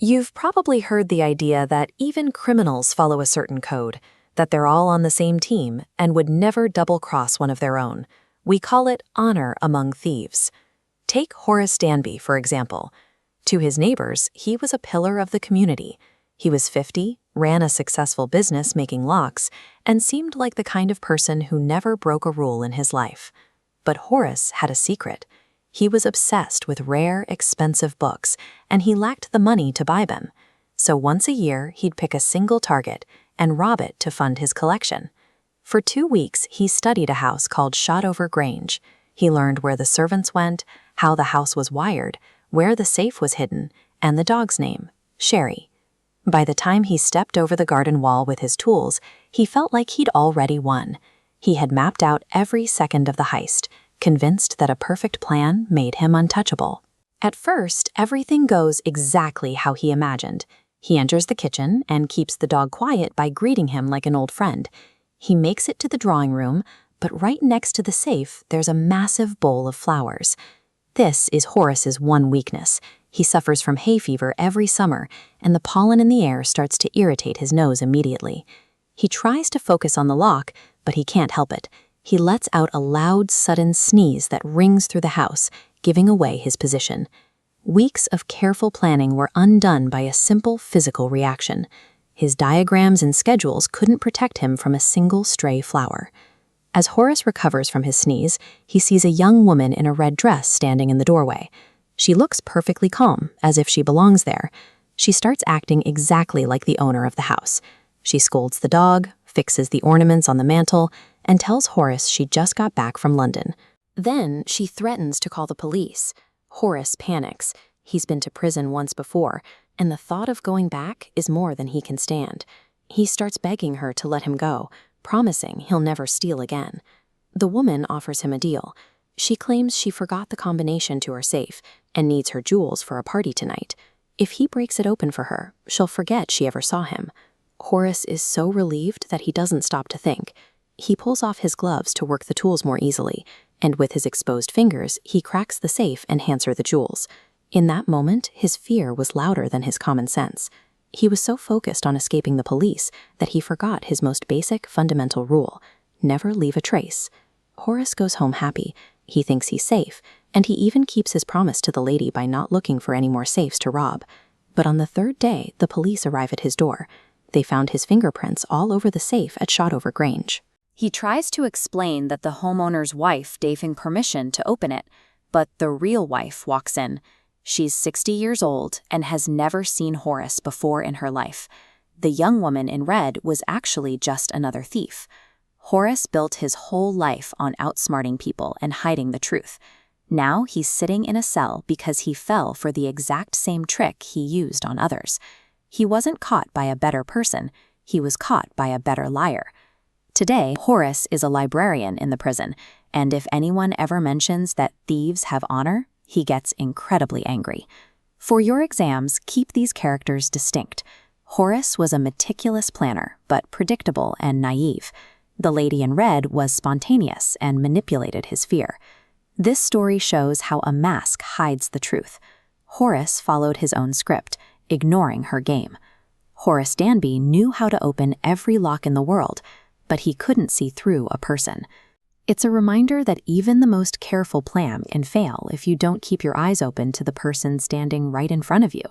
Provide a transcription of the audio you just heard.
You've probably heard the idea that even criminals follow a certain code, that they're all on the same team and would never double-cross one of their own. We call it honor among thieves. Take Horace Danby, for example. To his neighbors, he was a pillar of the community. He was 50, ran a successful business making locks, and seemed like the kind of person who never broke a rule in his life. But Horace had a secret. He was obsessed with rare, expensive books, and he lacked the money to buy them. So once a year, he'd pick a single target and rob it to fund his collection. For 2 weeks, he studied a house called Shotover Grange. He learned where the servants went, how the house was wired, where the safe was hidden, and the dog's name, Sherry. By the time he stepped over the garden wall with his tools, he felt like he'd already won. He had mapped out every second of the heist, convinced that a perfect plan made him untouchable. At first, everything goes exactly how he imagined. He enters the kitchen and keeps the dog quiet by greeting him like an old friend. He makes it to the drawing room, but right next to the safe, there's a massive bowl of flowers. This is Horace's one weakness. He suffers from hay fever every summer, and the pollen in the air starts to irritate his nose immediately. He tries to focus on the lock, but he can't help it. He lets out a loud, sudden sneeze that rings through the house, giving away his position. Weeks of careful planning were undone by a simple physical reaction. His diagrams and schedules couldn't protect him from a single stray flower. As Horace recovers from his sneeze, he sees a young woman in a red dress standing in the doorway. She looks perfectly calm, as if she belongs there. She starts acting exactly like the owner of the house. She scolds the dog, fixes the ornaments on the mantel, and tells Horace she just got back from London. Then she threatens to call the police. Horace panics. He's been to prison once before, and the thought of going back is more than he can stand. He starts begging her to let him go, promising he'll never steal again. The woman offers him a deal. She claims she forgot the combination to her safe and needs her jewels for a party tonight. If he breaks it open for her, she'll forget she ever saw him. Horace is so relieved that he doesn't stop to think. He pulls off his gloves to work the tools more easily, and with his exposed fingers, he cracks the safe and hands her the jewels. In that moment, his fear was louder than his common sense. He was so focused on escaping the police that he forgot his most basic fundamental rule: never leave a trace. Horace goes home happy. He thinks he's safe, and he even keeps his promise to the lady by not looking for any more safes to rob. But on the 3rd day, the police arrive at his door. They found his fingerprints all over the safe at Shotover Grange. He tries to explain that the homeowner's wife gave him permission to open it, but the real wife walks in. She's 60 years old and has never seen Horace before in her life. The young woman in red was actually just another thief. Horace built his whole life on outsmarting people and hiding the truth. Now he's sitting in a cell because he fell for the exact same trick he used on others. He wasn't caught by a better person, he was caught by a better liar. Today, Horace is a librarian in the prison, and if anyone ever mentions that thieves have honor, he gets incredibly angry. For your exams, keep these characters distinct. Horace was a meticulous planner, but predictable and naive. The lady in red was spontaneous and manipulated his fear. This story shows how a mask hides the truth. Horace followed his own script, ignoring her game. Horace Danby knew how to open every lock in the world, but he couldn't see through a person. It's a reminder that even the most careful plan can fail if you don't keep your eyes open to the person standing right in front of you.